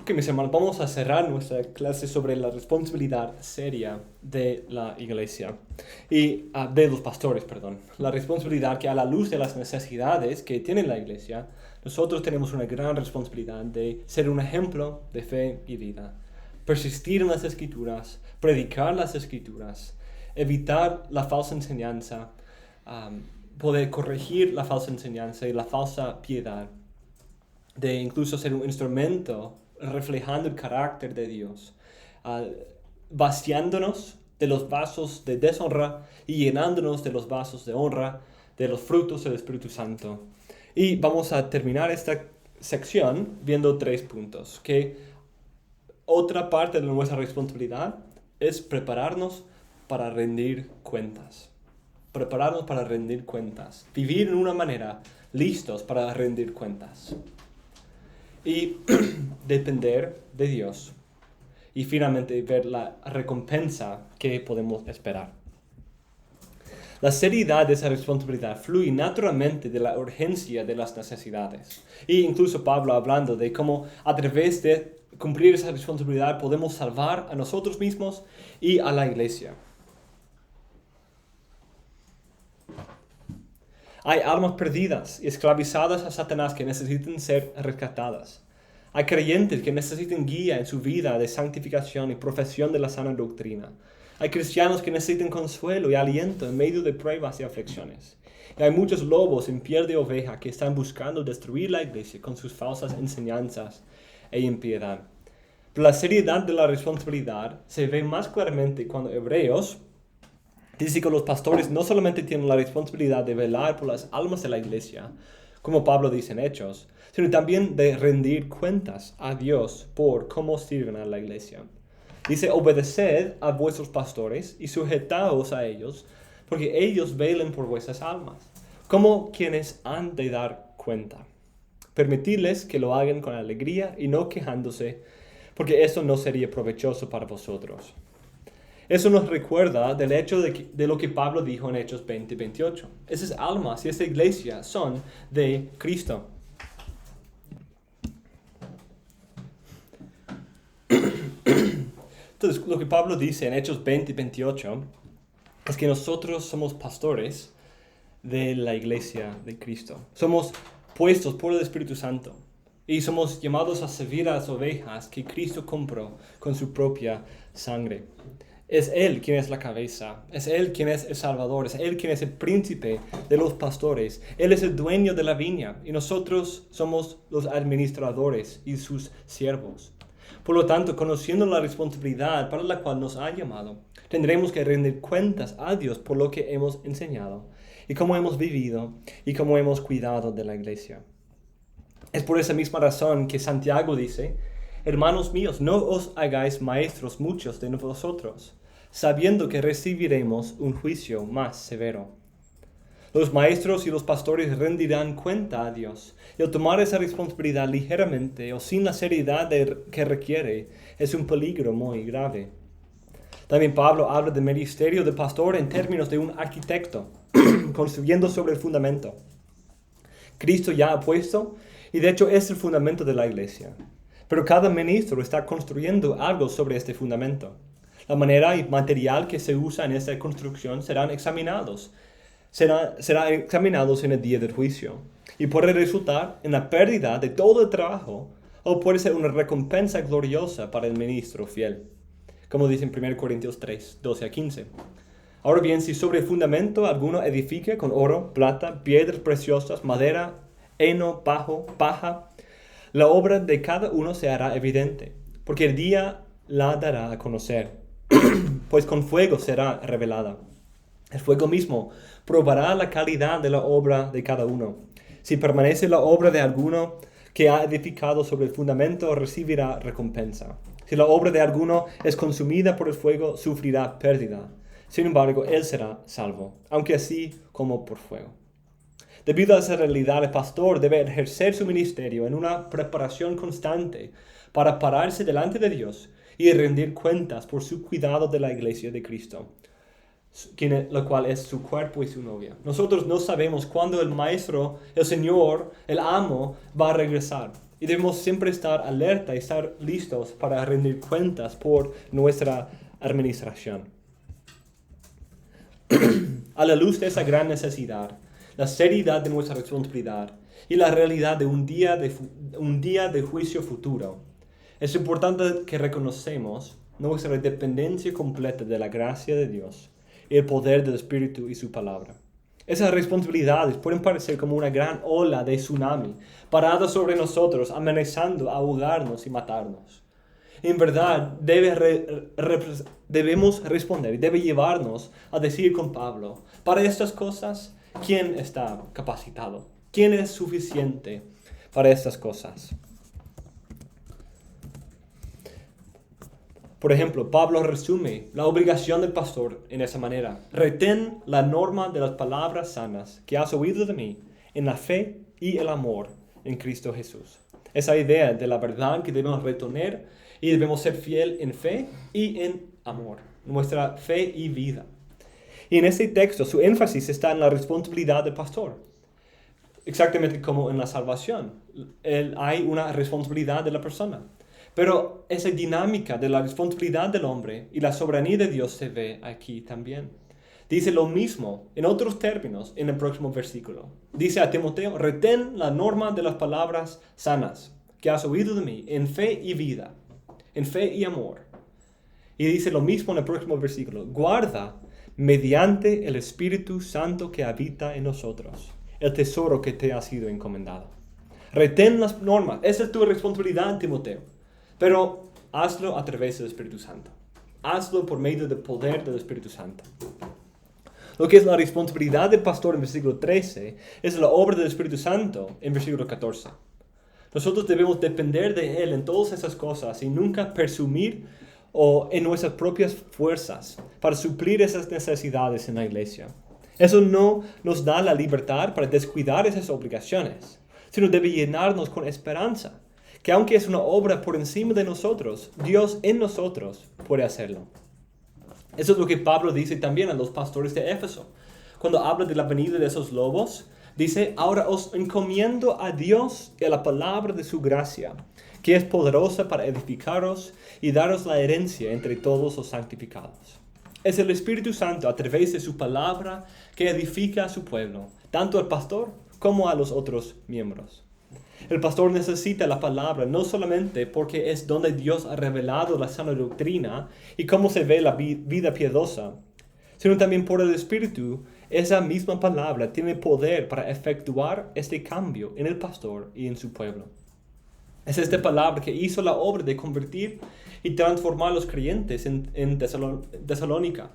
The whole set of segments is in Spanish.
Ok, mis hermanos, vamos a cerrar nuestra clase sobre la responsabilidad seria de la iglesia y de los pastores, perdón. La responsabilidad que a la luz de las necesidades que tiene la iglesia, nosotros tenemos una gran responsabilidad de ser un ejemplo de fe y vida. Persistir en las escrituras, predicar las escrituras, evitar la falsa enseñanza, poder corregir la falsa enseñanza y la falsa piedad, de incluso ser un instrumento reflejando el carácter de Dios, vaciándonos de los vasos de deshonra y llenándonos de los vasos de honra, de los frutos del Espíritu Santo. Y vamos a terminar esta sección viendo 3 puntos, que otra parte de nuestra responsabilidad es prepararnos para rendir cuentas. Prepararnos para rendir cuentas. Vivir en una manera listos para rendir cuentas. Y depender de Dios. Y finalmente ver la recompensa que podemos esperar. La seriedad de esa responsabilidad fluye naturalmente de la urgencia de las necesidades. Y incluso Pablo hablando de cómo a través de cumplir esa responsabilidad podemos salvar a nosotros mismos y a la iglesia. Hay almas perdidas y esclavizadas a Satanás que necesitan ser rescatadas. Hay creyentes que necesitan guía en su vida de santificación y profesión de la sana doctrina. Hay cristianos que necesitan consuelo y aliento en medio de pruebas y aflicciones. Y hay muchos lobos en piel de oveja que están buscando destruir la iglesia con sus falsas enseñanzas e impiedad. Pero la seriedad de la responsabilidad se ve más claramente cuando Hebreos dice que los pastores no solamente tienen la responsabilidad de velar por las almas de la iglesia, como Pablo dice en Hechos, sino también de rendir cuentas a Dios por cómo sirven a la iglesia. Dice, obedeced a vuestros pastores y sujetaos a ellos, porque ellos velen por vuestras almas, como quienes han de dar cuenta. Permitidles que lo hagan con alegría y no quejándose, porque eso no sería provechoso para vosotros. Eso nos recuerda del hecho de lo que Pablo dijo en Hechos 20:28. Esas almas y esa iglesia son de Cristo. Entonces, lo que Pablo dice en Hechos 20:28 es que nosotros somos pastores de la iglesia de Cristo. Somos puestos por el Espíritu Santo y somos llamados a servir a las ovejas que Cristo compró con su propia sangre. Es Él quien es la cabeza, es Él quien es el Salvador, es Él quien es el príncipe de los pastores. Él es el dueño de la viña y nosotros somos los administradores y sus siervos. Por lo tanto, conociendo la responsabilidad para la cual nos ha llamado, tendremos que rendir cuentas a Dios por lo que hemos enseñado y cómo hemos vivido y cómo hemos cuidado de la iglesia. Es por esa misma razón que Santiago dice, hermanos míos, no os hagáis maestros muchos de vosotros, sabiendo que recibiremos un juicio más severo. Los maestros y los pastores rendirán cuenta a Dios, y al tomar esa responsabilidad ligeramente o sin la seriedad que requiere, es un peligro muy grave. También Pablo habla del ministerio de pastor en términos de un arquitecto, construyendo sobre el fundamento. Cristo ya ha puesto, y de hecho es el fundamento de la iglesia. Pero cada ministro está construyendo algo sobre este fundamento. La manera y material que se usa en esta construcción serán examinados en el día del juicio. Y puede resultar en la pérdida de todo el trabajo o puede ser una recompensa gloriosa para el ministro fiel. Como dice en 1 Corintios 3, 12 a 15. Ahora bien, si sobre el fundamento alguno edifica con oro, plata, piedras preciosas, madera, heno, paja, la obra de cada uno se hará evidente, porque el día la dará a conocer, pues con fuego será revelada. El fuego mismo probará la calidad de la obra de cada uno. Si permanece la obra de alguno que ha edificado sobre el fundamento, recibirá recompensa. Si la obra de alguno es consumida por el fuego, sufrirá pérdida. Sin embargo, él será salvo, aunque así como por fuego. Debido a esa realidad, el pastor debe ejercer su ministerio en una preparación constante para pararse delante de Dios y rendir cuentas por su cuidado de la iglesia de Cristo, la cual es su cuerpo y su novia. Nosotros no sabemos cuándo el maestro, el Señor, el amo, va a regresar. y debemos siempre estar alerta y estar listos para rendir cuentas por nuestra administración. A la luz de esa gran necesidad, la seriedad de nuestra responsabilidad y la realidad de un día de juicio futuro, es importante que reconocemos nuestra dependencia completa de la gracia de Dios y el poder del Espíritu y su palabra. Esas responsabilidades pueden parecer como una gran ola de tsunami parada sobre nosotros, amenazando a ahogarnos y matarnos. En verdad, debemos responder y debe llevarnos a decir con Pablo, para estas cosas, ¿quién está capacitado? ¿Quién es suficiente para estas cosas? Por ejemplo, Pablo resume la obligación del pastor en esa manera. Retén la norma de las palabras sanas que has oído de mí en la fe y el amor en Cristo Jesús. Esa idea de la verdad que debemos retener y debemos ser fiel en fe y en amor, nuestra fe y vida. Y en este texto su énfasis está en la responsabilidad del pastor. Exactamente como en la salvación. Hay una responsabilidad de la persona. Pero esa dinámica de la responsabilidad del hombre y la soberanía de Dios se ve aquí también. Dice lo mismo, en otros términos, en el próximo versículo. Dice a Timoteo, retén la norma de las palabras sanas que has oído de mí, en fe y vida, en fe y amor. Y dice lo mismo en el próximo versículo. Guarda mediante el Espíritu Santo que habita en nosotros el tesoro que te ha sido encomendado. Retén las normas. Esa es tu responsabilidad, Timoteo. Pero hazlo a través del Espíritu Santo. Hazlo por medio del poder del Espíritu Santo. Lo que es la responsabilidad del pastor en versículo 13 es la obra del Espíritu Santo en versículo 14. Nosotros debemos depender de Él en todas esas cosas y nunca presumir en nuestras propias fuerzas para suplir esas necesidades en la iglesia. Eso no nos da la libertad para descuidar esas obligaciones, sino debe llenarnos con esperanza, que aunque es una obra por encima de nosotros, Dios en nosotros puede hacerlo. Eso es lo que Pablo dice también a los pastores de Éfeso. Cuando habla de la venida de esos lobos, dice, ahora os encomiendo a Dios y a la palabra de su gracia, que es poderosa para edificaros y daros la herencia entre todos los santificados. Es el Espíritu Santo a través de su palabra que edifica a su pueblo, tanto al pastor como a los otros miembros. El pastor necesita la palabra no solamente porque es donde Dios ha revelado la sana doctrina y cómo se ve la vida piadosa, sino también por el Espíritu. Esa misma palabra tiene poder para efectuar este cambio en el pastor y en su pueblo. Es esta palabra que hizo la obra de convertir y transformar a los creyentes en Tesalónica.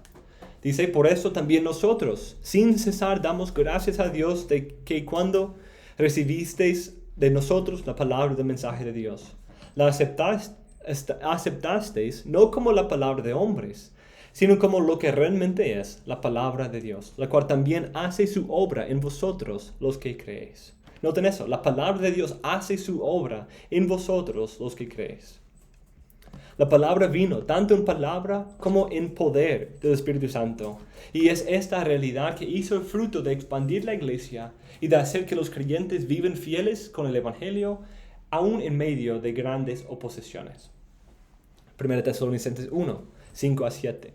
Dice, por eso también nosotros, sin cesar, damos gracias a Dios de que cuando recibisteis de nosotros la palabra del mensaje de Dios, la aceptasteis no como la palabra de hombres, sino como lo que realmente es la palabra de Dios, la cual también hace su obra en vosotros los que creéis. Noten eso, la palabra de Dios hace su obra en vosotros los que creéis. La palabra vino tanto en palabra como en poder del Espíritu Santo. Y es esta realidad que hizo el fruto de expandir la iglesia y de hacer que los creyentes viven fieles con el Evangelio, aún en medio de grandes oposiciones. 1 Tesalonicenses 1, 5-7.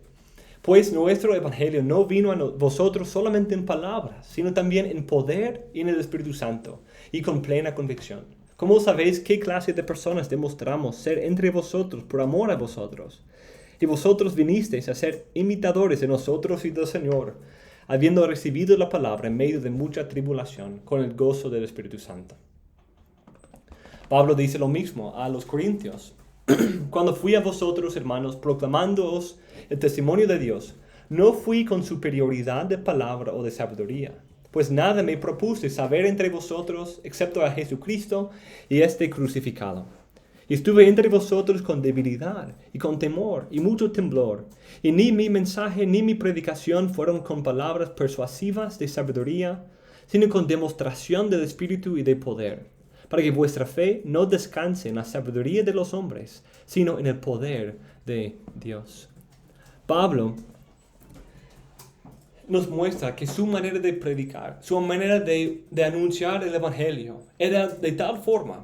Pues nuestro Evangelio no vino a vosotros solamente en palabras, sino también en poder y en el Espíritu Santo, y con plena convicción. ¿Cómo sabéis qué clase de personas demostramos ser entre vosotros por amor a vosotros? Y vosotros vinisteis a ser imitadores de nosotros y del Señor, habiendo recibido la palabra en medio de mucha tribulación, con el gozo del Espíritu Santo. Pablo dice lo mismo a los corintios. Cuando fui a vosotros, hermanos, proclamándoos el testimonio de Dios, no fui con superioridad de palabra o de sabiduría, pues nada me propuse saber entre vosotros, excepto a Jesucristo y este crucificado. Y estuve entre vosotros con debilidad y con temor y mucho temblor, y ni mi mensaje ni mi predicación fueron con palabras persuasivas de sabiduría, sino con demostración del Espíritu y de poder, para que vuestra fe no descanse en la sabiduría de los hombres, sino en el poder de Dios. Pablo nos muestra que su manera de predicar, su manera de anunciar el Evangelio, era de tal forma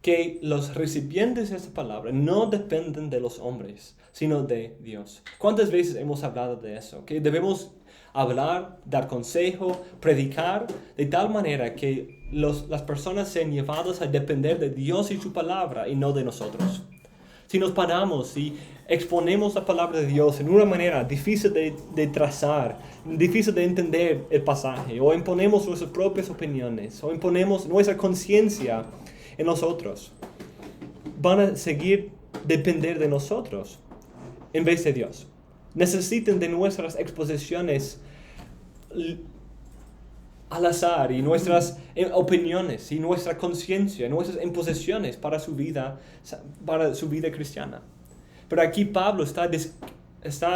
que los recipientes de esta palabra no dependen de los hombres, sino de Dios. ¿Cuántas veces hemos hablado de eso? Que debemos hablar, dar consejo, predicar de tal manera que las personas sean llevadas a depender de Dios y su palabra y no de nosotros. Si nos paramos y exponemos la palabra de Dios en una manera difícil de trazar, difícil de entender el pasaje, o imponemos nuestras propias opiniones, o imponemos nuestra conciencia en nosotros, van a seguir depender de nosotros en vez de Dios. Necesitan de nuestras exposiciones al azar y nuestras opiniones y nuestra conciencia, nuestras imposiciones para su vida cristiana. Pero aquí Pablo está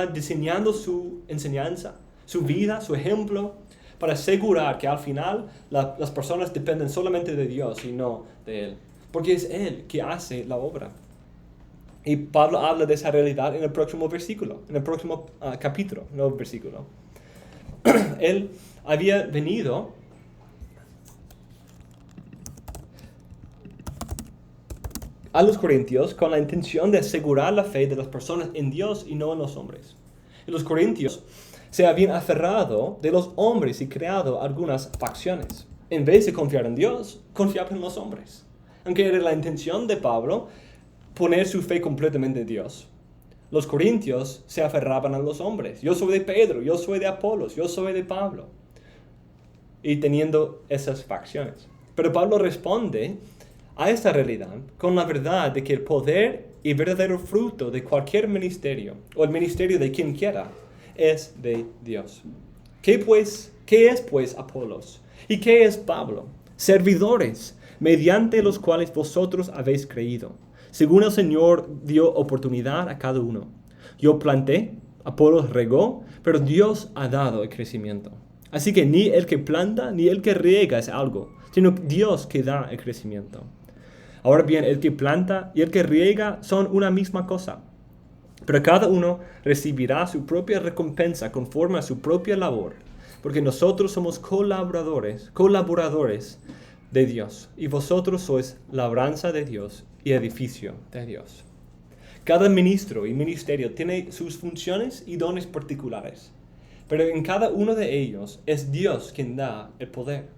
diseñando su enseñanza, su vida, su ejemplo, para asegurar que al final las personas dependen solamente de Dios y no de Él. Porque es Él que hace la obra. Y Pablo habla de esa realidad en el próximo versículo, en el próximo capítulo, no versículo. Él había venido a los corintios con la intención de asegurar la fe de las personas en Dios y no en los hombres. Y los corintios se habían aferrado de los hombres y creado algunas facciones. En vez de confiar en Dios, confiaban en los hombres. Aunque era la intención de Pablo poner su fe completamente en Dios. Los corintios se aferraban a los hombres. Yo soy de Pedro, yo soy de Apolos, yo soy de Pablo. Y teniendo esas facciones. Pero Pablo responde a esta realidad con la verdad de que el poder y verdadero fruto de cualquier ministerio, o el ministerio de quien quiera, es de Dios. ¿Qué es pues Apolos? ¿Y qué es Pablo? Servidores, mediante los cuales vosotros habéis creído, según el Señor dio oportunidad a cada uno. Yo planté, Apolos regó, pero Dios ha dado el crecimiento. Así que ni el que planta ni el que riega es algo, sino Dios que da el crecimiento. Ahora bien, el que planta y el que riega son una misma cosa, pero cada uno recibirá su propia recompensa conforme a su propia labor, porque nosotros somos colaboradores de Dios, y vosotros sois labranza de Dios y edificio de Dios. Cada ministro y ministerio tiene sus funciones y dones particulares, pero en cada uno de ellos es Dios quien da el poder.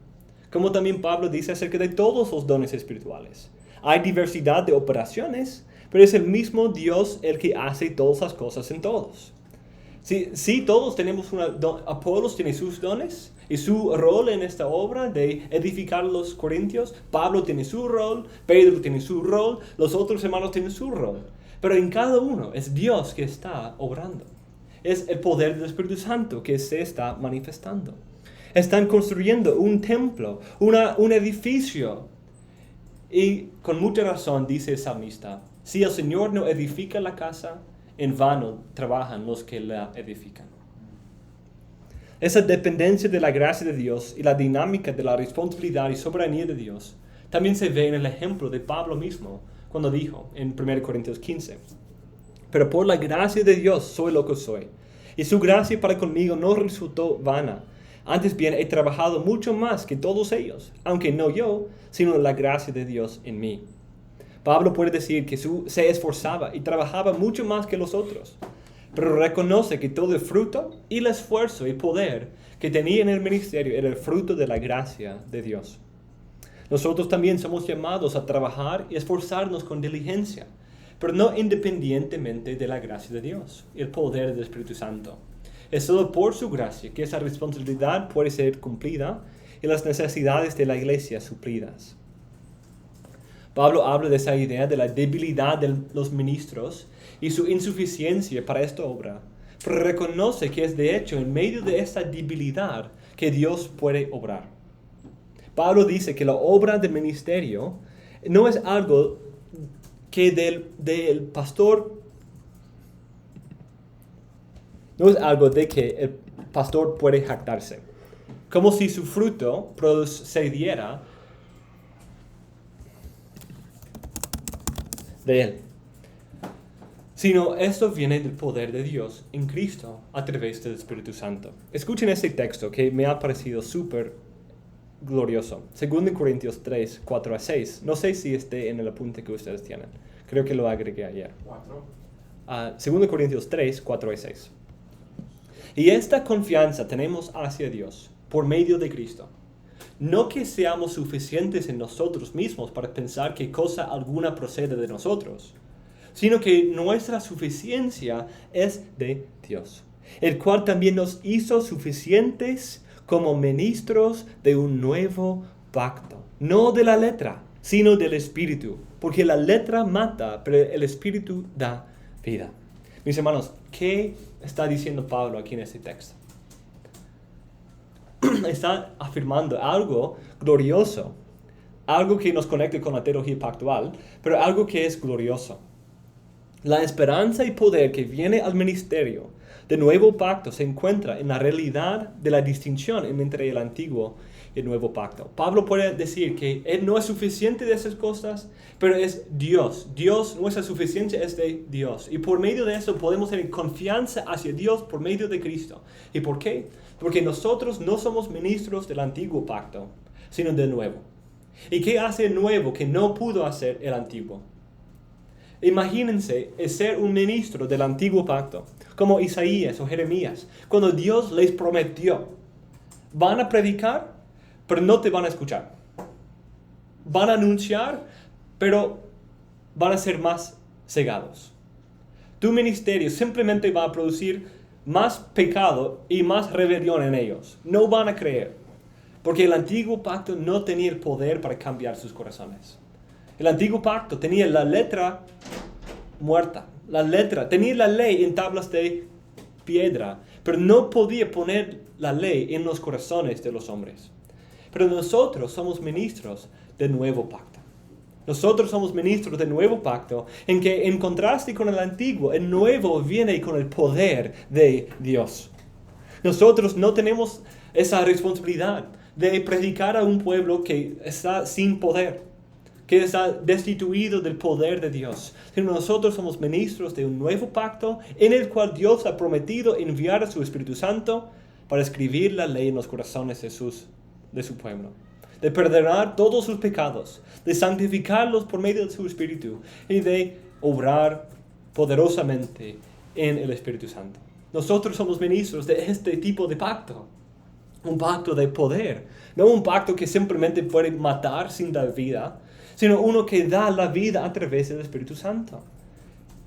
Como también Pablo dice acerca de todos los dones espirituales. Hay diversidad de operaciones, pero es el mismo Dios el que hace todas las cosas en todos. Sí, todos tenemos Apolos tiene sus dones y su rol en esta obra de edificar a los corintios. Pablo tiene su rol, Pedro tiene su rol, los otros hermanos tienen su rol. Pero en cada uno es Dios que está obrando. Es el poder del Espíritu Santo que se está manifestando. Están construyendo un templo, un edificio. Y con mucha razón dice el salmista, si el Señor no edifica la casa, en vano trabajan los que la edifican. Esa dependencia de la gracia de Dios y la dinámica de la responsabilidad y soberanía de Dios también se ve en el ejemplo de Pablo mismo, cuando dijo en 1 Corintios 15, pero por la gracia de Dios soy lo que soy, y su gracia para conmigo no resultó vana. Antes bien he trabajado mucho más que todos ellos, aunque no yo, sino la gracia de Dios en mí. Pablo puede decir que se esforzaba y trabajaba mucho más que los otros, pero reconoce que todo el fruto y el esfuerzo y poder que tenía en el ministerio era el fruto de la gracia de Dios. Nosotros también somos llamados a trabajar y esforzarnos con diligencia, pero no independientemente de la gracia de Dios y el poder del Espíritu Santo. Es solo por su gracia que esa responsabilidad puede ser cumplida y las necesidades de la iglesia suplidas. Pablo habla de esa idea de la debilidad de los ministros y su insuficiencia para esta obra, pero reconoce que es de hecho en medio de esta debilidad que Dios puede obrar. Pablo dice que la obra del ministerio no es algo que del pastor, no es algo de que el pastor puede jactarse, como si su fruto procediera de él, sino esto viene del poder de Dios en Cristo a través del Espíritu Santo. Escuchen este texto que me ha parecido súper glorioso. 2 Corintios 3, 4 a 6. No sé si esté en el apunte que ustedes tienen. Creo que lo agregué ayer. 2 Corintios 3, 4 y 6. Y esta confianza tenemos hacia Dios por medio de Cristo. No que seamos suficientes en nosotros mismos para pensar que cosa alguna procede de nosotros, sino que nuestra suficiencia es de Dios, el cual también nos hizo suficientes como ministros de un nuevo pacto, no de la letra, sino del Espíritu, porque la letra mata, pero el Espíritu da vida. Mis hermanos, ¿qué está diciendo Pablo aquí en este texto? Está afirmando algo glorioso, algo que nos conecte con la teología pactual, pero algo que es glorioso. La esperanza y poder que viene al ministerio del nuevo pacto se encuentra en la realidad de la distinción entre el antiguo y el nuevo pacto. Pablo puede decir que él no es suficiente de esas cosas, pero es Dios. Nuestra suficiencia es de Dios. Y por medio de eso podemos tener confianza hacia Dios por medio de Cristo. ¿Y por qué? Porque nosotros no somos ministros del antiguo pacto, sino del nuevo. ¿Y qué hace el nuevo que no pudo hacer el antiguo? Imagínense ser un ministro del antiguo pacto, como Isaías o Jeremías, cuando Dios les prometió, van a predicar, pero no te van a escuchar. Van a anunciar, pero van a ser más cegados. Tu ministerio simplemente va a producir más pecado y más rebelión en ellos. No van a creer, porque el antiguo pacto no tenía el poder para cambiar sus corazones. El antiguo pacto tenía la letra muerta. Tenía la ley en tablas de piedra, pero no podía poner la ley en los corazones de los hombres. Pero nosotros somos ministros del nuevo pacto. Nosotros somos ministros del nuevo pacto, en que en contraste con el antiguo, el nuevo viene con el poder de Dios. Nosotros no tenemos esa responsabilidad de predicar a un pueblo que está sin poder, que está destituido del poder de Dios. Sino nosotros somos ministros de un nuevo pacto en el cual Dios ha prometido enviar a su Espíritu Santo para escribir la ley en los corazones de su pueblo, de perdonar todos sus pecados, de santificarlos por medio de su Espíritu y de obrar poderosamente en el Espíritu Santo. Nosotros somos ministros de este tipo de pacto, un pacto de poder, no un pacto que simplemente puede matar sin dar vida, sino uno que da la vida a través del Espíritu Santo.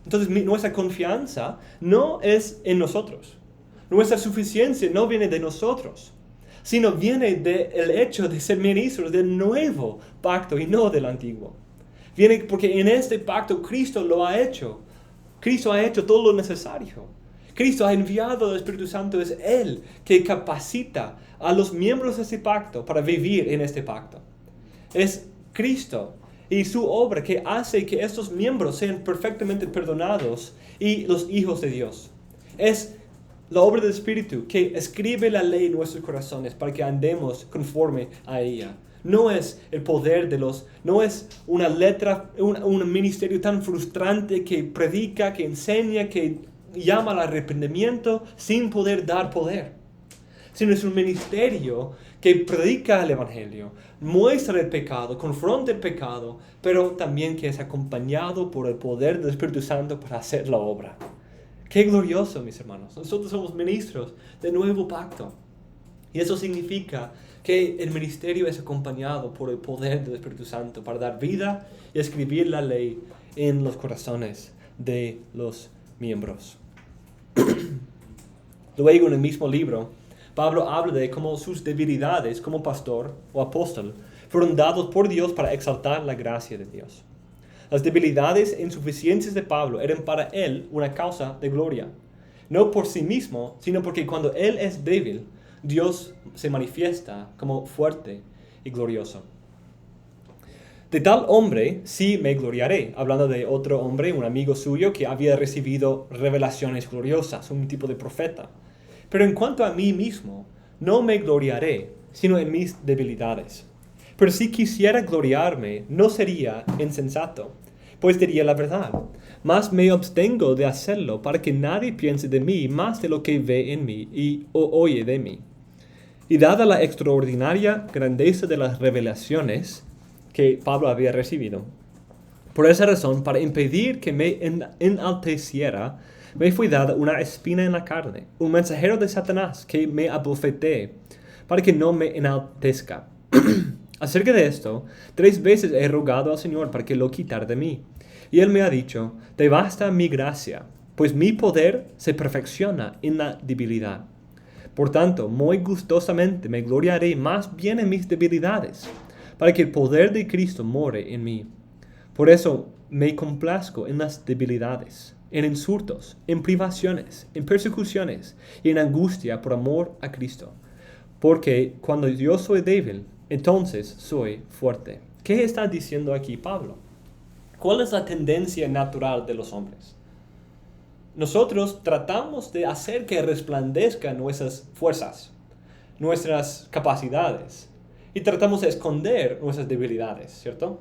Entonces nuestra confianza no es en nosotros. Nuestra suficiencia no viene de nosotros, sino viene del hecho de ser ministros del nuevo pacto y no del antiguo. Viene porque en este pacto Cristo lo ha hecho. Cristo ha hecho todo lo necesario. Cristo ha enviado al Espíritu Santo. Es Él que capacita a los miembros de ese pacto para vivir en este pacto. Es Cristo y su obra que hace que estos miembros sean perfectamente perdonados y los hijos de Dios. Es la obra del Espíritu que escribe la ley en nuestros corazones para que andemos conforme a ella. No es el poder no es una letra, un ministerio tan frustrante que predica, que enseña, que llama al arrepentimiento sin poder dar poder. Sino es un ministerio que predica el Evangelio, muestra el pecado, confronta el pecado, pero también que es acompañado por el poder del Espíritu Santo para hacer la obra. ¡Qué glorioso, mis hermanos! Nosotros somos ministros del nuevo pacto. Y eso significa que el ministerio es acompañado por el poder del Espíritu Santo para dar vida y escribir la ley en los corazones de los miembros. Luego, en el mismo libro, Pablo habla de cómo sus debilidades como pastor o apóstol fueron dados por Dios para exaltar la gracia de Dios. Las debilidades e insuficiencias de Pablo eran para él una causa de gloria. No por sí mismo, sino porque cuando él es débil, Dios se manifiesta como fuerte y glorioso. De tal hombre sí me gloriaré, hablando de otro hombre, un amigo suyo que había recibido revelaciones gloriosas, un tipo de profeta. Pero en cuanto a mí mismo, no me gloriaré, sino en mis debilidades. Pero si quisiera gloriarme, no sería insensato, pues diría la verdad. Mas me abstengo de hacerlo para que nadie piense de mí más de lo que ve en mí y oye de mí. Y dada la extraordinaria grandeza de las revelaciones que Pablo había recibido, por esa razón, para impedir que me enalteciera, me fue dada una espina en la carne, un mensajero de Satanás que me abofetee, para que no me enaltezca. Acerca de esto, 3 veces he rogado al Señor para que lo quitara de mí. Y Él me ha dicho, te basta mi gracia, pues mi poder se perfecciona en la debilidad. Por tanto, muy gustosamente me gloriaré más bien en mis debilidades, para que el poder de Cristo more en mí. Por eso me complazco en las debilidades, en insultos, en privaciones, en persecuciones y en angustia por amor a Cristo. Porque cuando yo soy débil, entonces soy fuerte. ¿Qué está diciendo aquí Pablo? ¿Cuál es la tendencia natural de los hombres? Nosotros tratamos de hacer que resplandezcan nuestras fuerzas, nuestras capacidades, y tratamos de esconder nuestras debilidades, ¿cierto?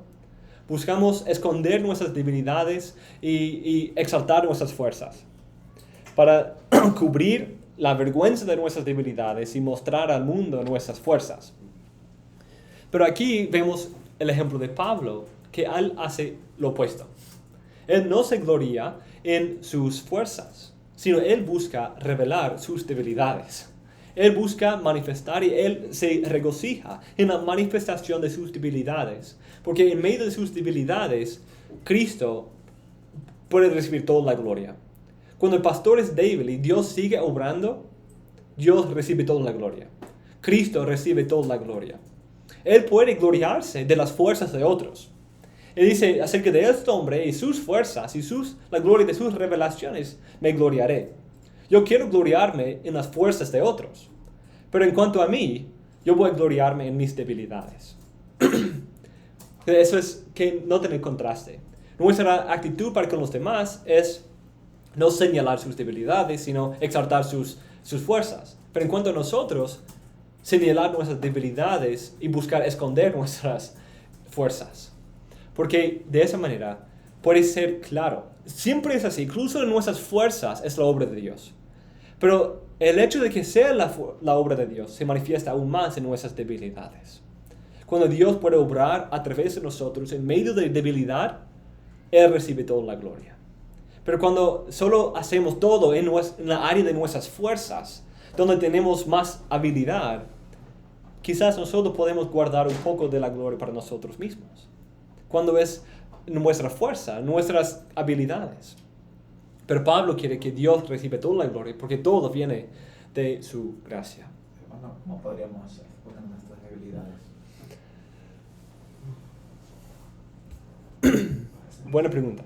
Buscamos esconder nuestras debilidades y exaltar nuestras fuerzas para cubrir la vergüenza de nuestras debilidades y mostrar al mundo nuestras fuerzas. Pero aquí vemos el ejemplo de Pablo, que él hace lo opuesto. Él no se gloria en sus fuerzas, sino él busca revelar sus debilidades. Él busca manifestar y él se regocija en la manifestación de sus debilidades. Porque en medio de sus debilidades, Cristo puede recibir toda la gloria. Cuando el pastor es débil y Dios sigue obrando, Dios recibe toda la gloria. Cristo recibe toda la gloria. Él puede gloriarse de las fuerzas de otros. Él dice acerca de este hombre y sus fuerzas y la gloria de sus revelaciones, me gloriaré. Yo quiero gloriarme en las fuerzas de otros. Pero en cuanto a mí, yo voy a gloriarme en mis debilidades. Eso es que no tener contraste. Nuestra actitud para con los demás es no señalar sus debilidades, sino exaltar sus fuerzas. Pero en cuanto a nosotros, señalar nuestras debilidades y buscar esconder nuestras fuerzas. Porque de esa manera puede ser claro. Siempre es así, incluso en nuestras fuerzas es la obra de Dios. Pero el hecho de que sea la obra de Dios se manifiesta aún más en nuestras debilidades. Cuando Dios puede obrar a través de nosotros en medio de debilidad, Él recibe toda la gloria. Pero cuando solo hacemos todo en la área de nuestras fuerzas, donde tenemos más habilidad, quizás nosotros podemos guardar un poco de la gloria para nosotros mismos. Cuando es nuestra fuerza, nuestras habilidades. Pero Pablo quiere que Dios reciba toda la gloria, porque todo viene de su gracia. Hermano, ¿cómo podríamos exponer nuestras debilidades? Buena pregunta.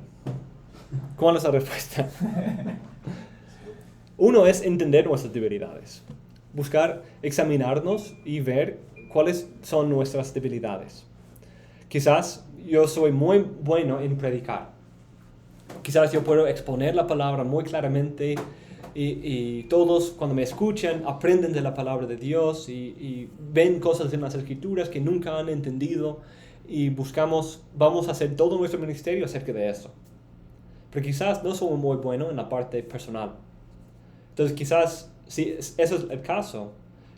¿Cuál es la respuesta? Uno es entender nuestras debilidades. Buscar examinarnos y ver cuáles son nuestras debilidades. Quizás yo soy muy bueno en predicar. Quizás yo puedo exponer la palabra muy claramente y todos cuando me escuchan aprenden de la palabra de Dios y ven cosas en las escrituras que nunca han entendido y vamos a hacer todo nuestro ministerio acerca de eso. Pero quizás no somos muy buenos en la parte personal. Entonces quizás, si eso es el caso,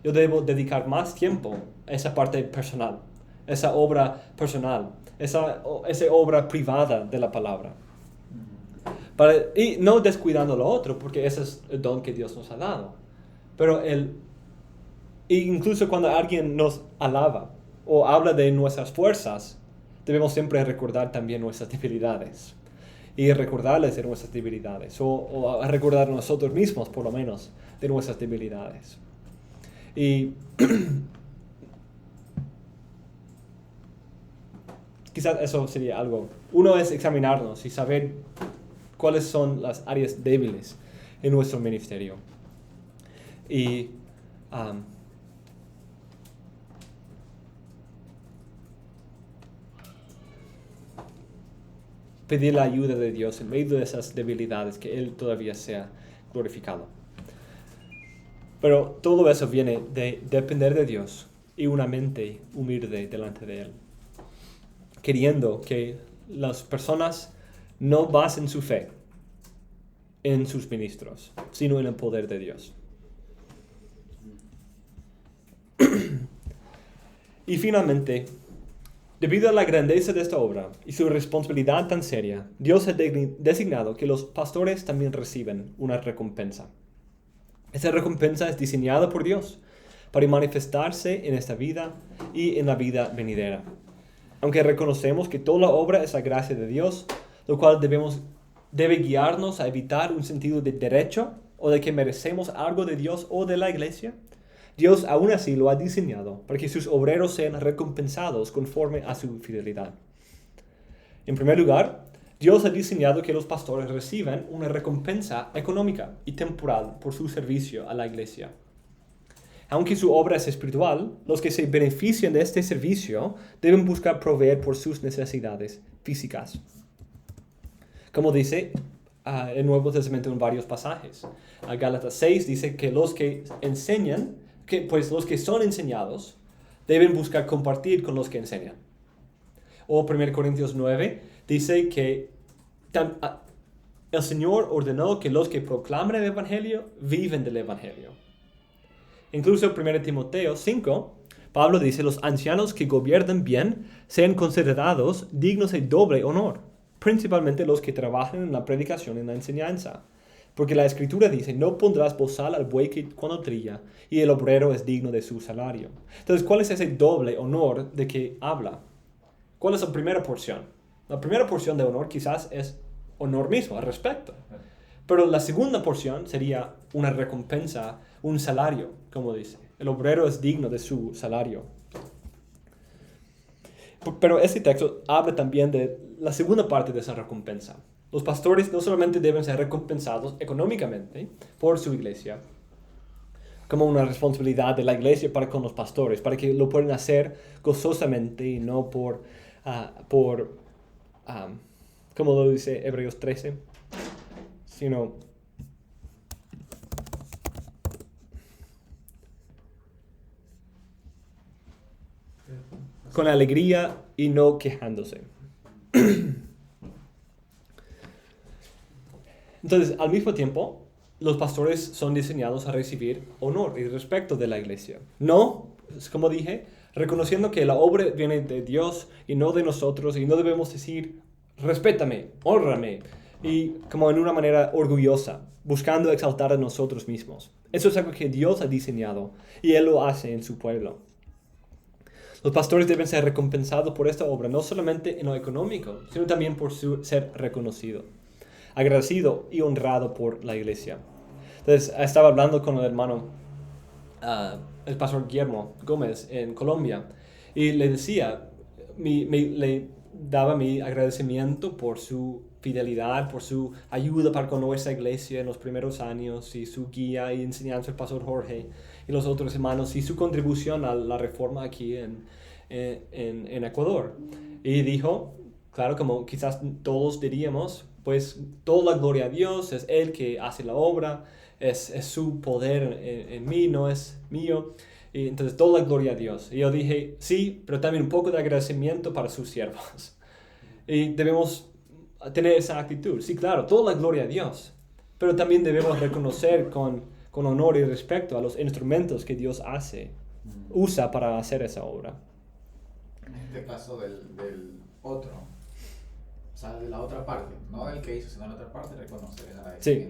yo debo dedicar más tiempo a esa parte personal, esa obra personal, esa obra privada de la palabra. Y no descuidando lo otro, porque ese es el don que Dios nos ha dado. Pero incluso cuando alguien nos alaba o habla de nuestras fuerzas, debemos siempre recordar también nuestras debilidades. Y recordarles de nuestras debilidades. O recordar a nosotros mismos, por lo menos, de nuestras debilidades. Y quizás eso sería algo. Uno es examinarnos y saber cuáles son las áreas débiles en nuestro ministerio. Y pedir la ayuda de Dios en medio de esas debilidades, que Él todavía sea glorificado. Pero todo eso viene de depender de Dios y una mente humilde delante de Él. Queriendo que las personas no basen su fe en sus ministros, sino en el poder de Dios. Y finalmente, debido a la grandeza de esta obra y su responsabilidad tan seria, Dios ha designado que los pastores también reciben una recompensa. Esa recompensa es diseñada por Dios para manifestarse en esta vida y en la vida venidera. Aunque reconocemos que toda la obra es la gracia de Dios, lo cual debe guiarnos a evitar un sentido de derecho o de que merecemos algo de Dios o de la iglesia, Dios aún así lo ha diseñado para que sus obreros sean recompensados conforme a su fidelidad. En primer lugar, Dios ha diseñado que los pastores reciban una recompensa económica y temporal por su servicio a la iglesia. Aunque su obra es espiritual, los que se benefician de este servicio deben buscar proveer por sus necesidades físicas. Como dice el Nuevo Testamento en varios pasajes. Gálatas 6 dice que los que enseñan, los que son enseñados, deben buscar compartir con los que enseñan. O 1 Corintios 9 dice que el Señor ordenó que los que proclaman el Evangelio viven del Evangelio. Incluso 1 Timoteo 5, Pablo dice, los ancianos que gobiernan bien sean considerados dignos de doble honor, principalmente los que trabajan en la predicación y en la enseñanza. Porque la Escritura dice, no pondrás bozal al buey cuando trilla, y el obrero es digno de su salario. Entonces, ¿cuál es ese doble honor de que habla? ¿Cuál es la primera porción? La primera porción de honor quizás es honor mismo, al respecto. Pero la segunda porción sería una recompensa, un salario, como dice. El obrero es digno de su salario. Pero este texto habla también de la segunda parte de esa recompensa. Los pastores no solamente deben ser recompensados económicamente por su iglesia, como una responsabilidad de la iglesia para con los pastores, para que lo puedan hacer gozosamente y no como lo dice Hebreos 13, sino con alegría y no quejándose. Entonces, al mismo tiempo, los pastores son diseñados a recibir honor y respeto de la iglesia. No, como dije, reconociendo que la obra viene de Dios y no de nosotros, y no debemos decir, respétame, hónrame, y como en una manera orgullosa, buscando exaltar a nosotros mismos. Eso es algo que Dios ha diseñado y Él lo hace en su pueblo. Los pastores deben ser recompensados por esta obra, no solamente en lo económico, sino también por ser reconocido, agradecido y honrado por la iglesia. Entonces, estaba hablando con el hermano, el pastor Guillermo Gómez en Colombia, y le decía, le daba mi agradecimiento por su fidelidad, por su ayuda para con nuestra iglesia en los primeros años, y su guía y enseñanza del pastor Jorge y los otros hermanos, y su contribución a la reforma aquí en Ecuador. Y dijo, claro, como quizás todos diríamos, pues toda la gloria a Dios, es Él que hace la obra, es su poder en mí, no es mío. Y entonces toda la gloria a Dios. Y yo dije, sí, pero también un poco de agradecimiento para sus siervos. Y debemos tener esa actitud. Sí, claro, toda la gloria a Dios. Pero también debemos reconocer con honor y respeto a los instrumentos que Dios usa para hacer esa obra. En este caso del otro, o sea, de la otra parte, no del que hizo, sino de la otra parte, reconocer a Sí.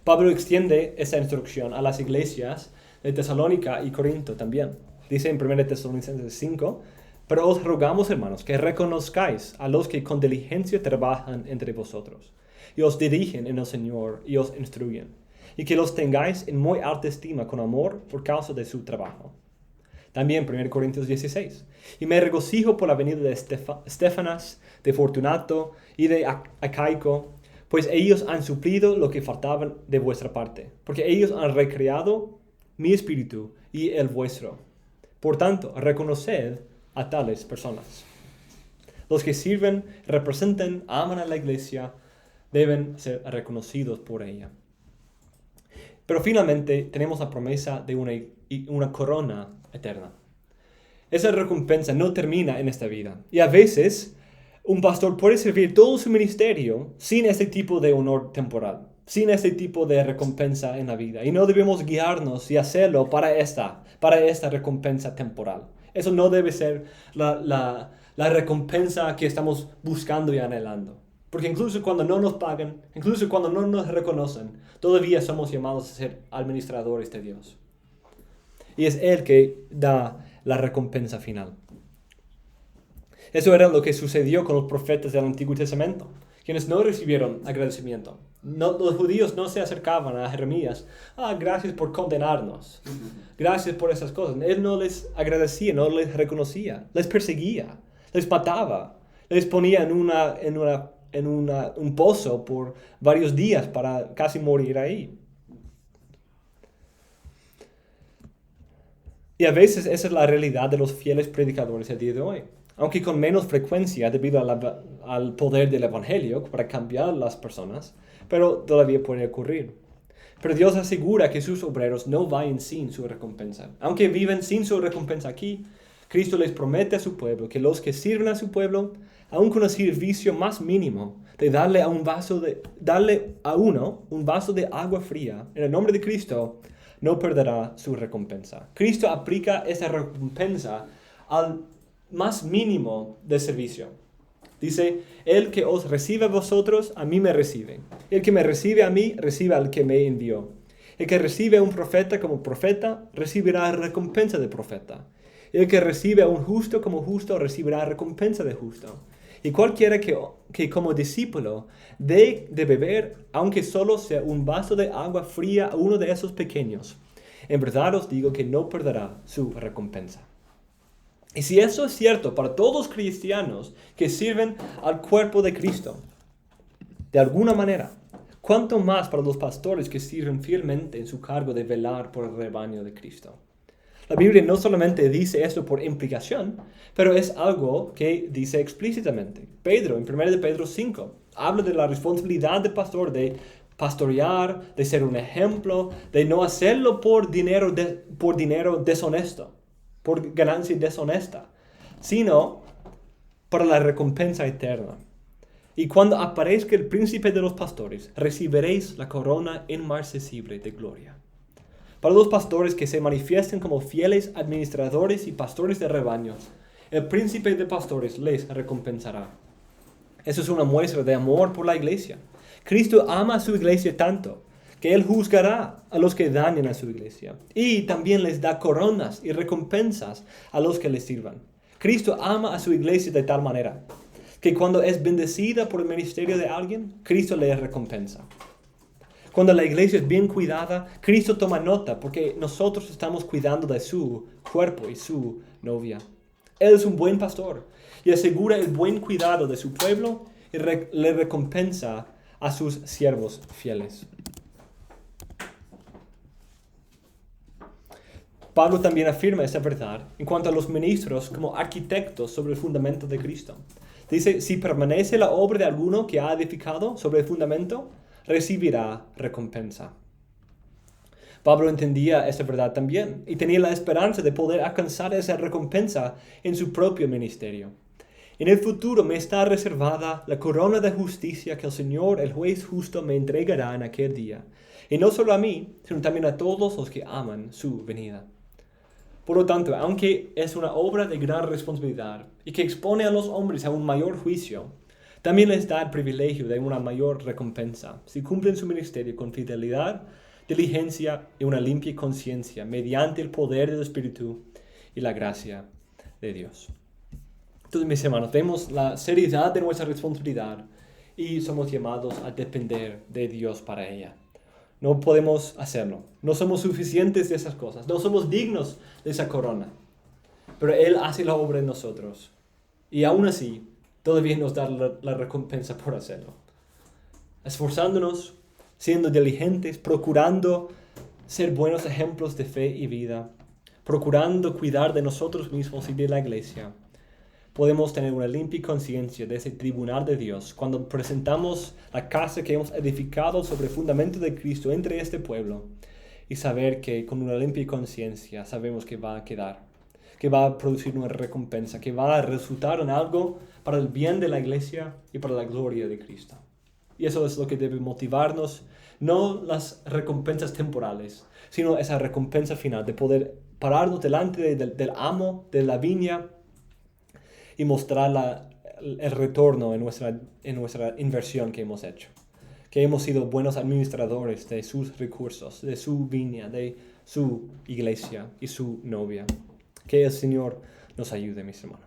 Pablo extiende esa instrucción a las iglesias de Tesalónica y Corinto también. Dice en 1 Tesalonicenses 5, pero os rogamos, hermanos, que reconozcáis a los que con diligencia trabajan entre vosotros, y os dirigen en el Señor y os instruyen, y que los tengáis en muy alta estima con amor por causa de su trabajo. También 1 Corintios 16. Y me regocijo por la venida de Estefanas, de Fortunato y de Acaico, pues ellos han suplido lo que faltaba de vuestra parte, porque ellos han recreado mi espíritu y el vuestro. Por tanto, reconoced a tales personas. Los que sirven, representan, aman a la iglesia, deben ser reconocidos por ella. Pero finalmente tenemos la promesa de una corona eterna. Esa recompensa no termina en esta vida. Y a veces un pastor puede servir todo su ministerio sin este tipo de honor temporal. sin ese tipo de recompensa en la vida. Y no debemos guiarnos y hacerlo para esta recompensa temporal. Eso no debe ser la recompensa que estamos buscando y anhelando. Porque incluso cuando no nos pagan, incluso cuando no nos reconocen, todavía somos llamados a ser administradores de Dios. Y es Él que da la recompensa final. Eso era lo que sucedió con los profetas del Antiguo Testamento, quienes no recibieron agradecimiento. Los judíos no se acercaban a Jeremías. Gracias por condenarnos. Gracias por esas cosas. Él no les agradecía, no les reconocía. Les perseguía, les mataba. Les ponía en un pozo por varios días para casi morir ahí. Y a veces esa es la realidad de los fieles predicadores el día de hoy. Aunque con menos frecuencia debido al poder del Evangelio para cambiar las personas, pero todavía puede ocurrir. Pero Dios asegura que sus obreros no vayan sin su recompensa. Aunque viven sin su recompensa aquí, Cristo les promete a su pueblo que los que sirven a su pueblo, aun con el servicio más mínimo, de darle a uno un vaso de agua fría, en el nombre de Cristo, no perderá su recompensa. Cristo aplica esa recompensa al más mínimo de servicio. Dice, el que os recibe a vosotros, a mí me recibe. El que me recibe a mí, recibe al que me envió. El que recibe a un profeta como profeta, recibirá recompensa de profeta. El que recibe a un justo como justo, recibirá recompensa de justo. Y cualquiera que como discípulo dé de beber, aunque solo sea un vaso de agua fría a uno de esos pequeños, en verdad os digo que no perderá su recompensa. Y si eso es cierto para todos los cristianos que sirven al cuerpo de Cristo, de alguna manera, ¿cuánto más para los pastores que sirven fielmente en su cargo de velar por el rebaño de Cristo? La Biblia no solamente dice esto por implicación, pero es algo que dice explícitamente. Pedro, en 1 de Pedro 5, habla de la responsabilidad del pastor de pastorear, de ser un ejemplo, de no hacerlo por dinero deshonesto, por ganancia deshonesta, sino para la recompensa eterna. Y cuando aparezca el príncipe de los pastores, recibiréis la corona inmarcesible de gloria. Para los pastores que se manifiesten como fieles administradores y pastores de rebaños, el príncipe de pastores les recompensará. Eso es una muestra de amor por la iglesia. Cristo ama a su iglesia tanto que Él juzgará a los que dañen a su iglesia y también les da coronas y recompensas a los que les sirvan. Cristo ama a su iglesia de tal manera que cuando es bendecida por el ministerio de alguien, Cristo le recompensa. Cuando la iglesia es bien cuidada, Cristo toma nota porque nosotros estamos cuidando de su cuerpo y su novia. Él es un buen pastor y asegura el buen cuidado de su pueblo y le recompensa a sus siervos fieles. Pablo también afirma esa verdad en cuanto a los ministros como arquitectos sobre el fundamento de Cristo. Dice, si permanece la obra de alguno que ha edificado sobre el fundamento, recibirá recompensa. Pablo entendía esa verdad también y tenía la esperanza de poder alcanzar esa recompensa en su propio ministerio. En el futuro me está reservada la corona de justicia que el Señor, el juez justo, me entregará en aquel día. Y no solo a mí, sino también a todos los que aman su venida. Por lo tanto, aunque es una obra de gran responsabilidad y que expone a los hombres a un mayor juicio, también les da el privilegio de una mayor recompensa si cumplen su ministerio con fidelidad, diligencia y una limpia conciencia mediante el poder del Espíritu y la gracia de Dios. Entonces, mis hermanos, vemos la seriedad de nuestra responsabilidad y somos llamados a depender de Dios para ella. No podemos hacerlo. No somos suficientes de esas cosas. No somos dignos de esa corona. Pero Él hace la obra en nosotros. Y aún así, todavía nos da la recompensa por hacerlo. Esforzándonos, siendo diligentes, procurando ser buenos ejemplos de fe y vida, procurando cuidar de nosotros mismos y de la iglesia, podemos tener una limpia conciencia de ese tribunal de Dios cuando presentamos la casa que hemos edificado sobre el fundamento de Cristo entre este pueblo y saber que con una limpia conciencia sabemos que va a quedar, que va a producir una recompensa, que va a resultar en algo para el bien de la iglesia y para la gloria de Cristo. Y eso es lo que debe motivarnos, no las recompensas temporales, sino esa recompensa final de poder pararnos delante del amo de la viña y mostrar el retorno en nuestra inversión que hemos hecho. Que hemos sido buenos administradores de sus recursos, de su viña, de su iglesia y su novia. Que el Señor nos ayude, mis hermanos.